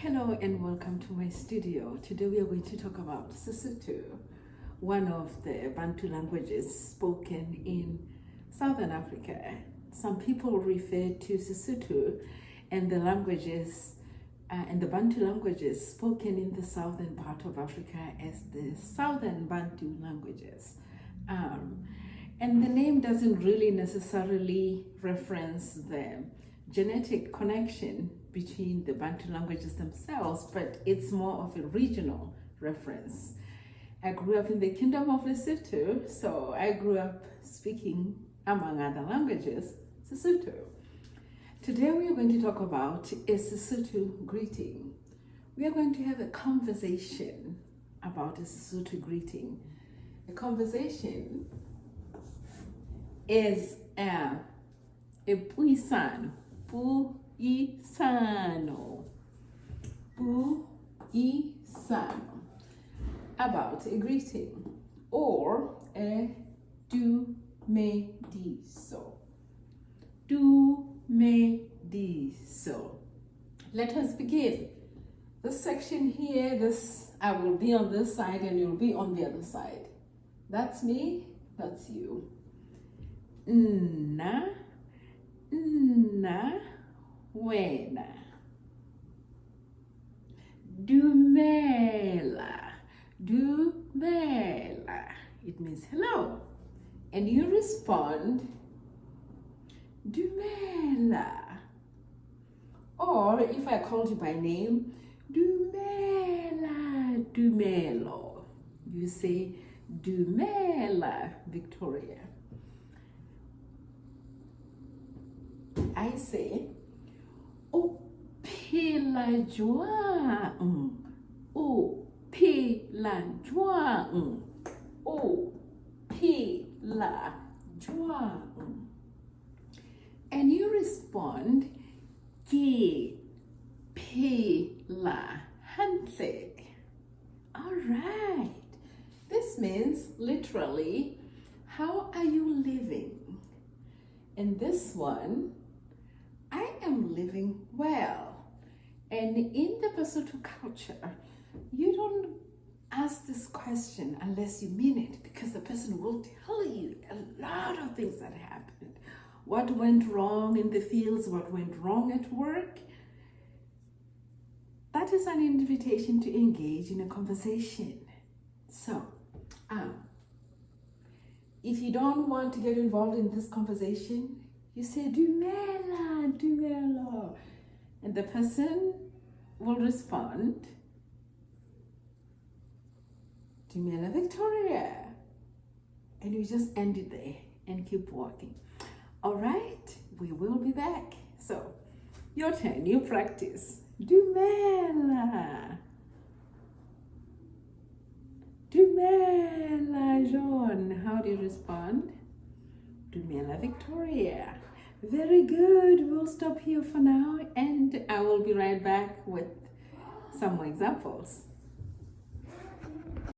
Hello and welcome to my studio. Today we are going to talk about Sesotho, one of the Bantu languages spoken in Southern Africa. Some people refer to Sesotho and the languages and the Bantu languages spoken in the southern part of Africa as the Southern Bantu languages. And the name doesn't really necessarily reference the genetic connection between the Bantu languages themselves, but it's more of a regional reference. I grew up in the Kingdom of Lesotho, so I grew up speaking, among other languages, Sesotho. Today we are going to talk about a Sesotho greeting. We are going to have a conversation about a Sesotho greeting. A conversation is a puisano. Puisano about a greeting, or a do me diso. Let us begin. This section here, I will be on this side and you'll be on the other side. That's me, that's you. Na wena. Dumela. It means hello. And you respond, Dumela. Or if I called you by name, Dumelo. You say, Dumela, Victoria. I say, O phela jwang, O phela jwang, O phela jwang. And you respond, ke phela hantle. All right. This means literally, how are you living? And this one, I am living well. And in the Basotho culture, you don't ask this question unless you mean it, because the person will tell you a lot of things that happened. What went wrong in the fields, what went wrong at work. That is an invitation to engage in a conversation. So, if you don't want to get involved in this conversation, you say, Dumela. And the person will respond, Dumela Victoria. And you just end it there and keep walking. All right, we will be back. So, your turn, you practice. Dumela John. How do you respond? Dumela Victoria. Very good. We'll stop here for now and I will be right back with some more examples.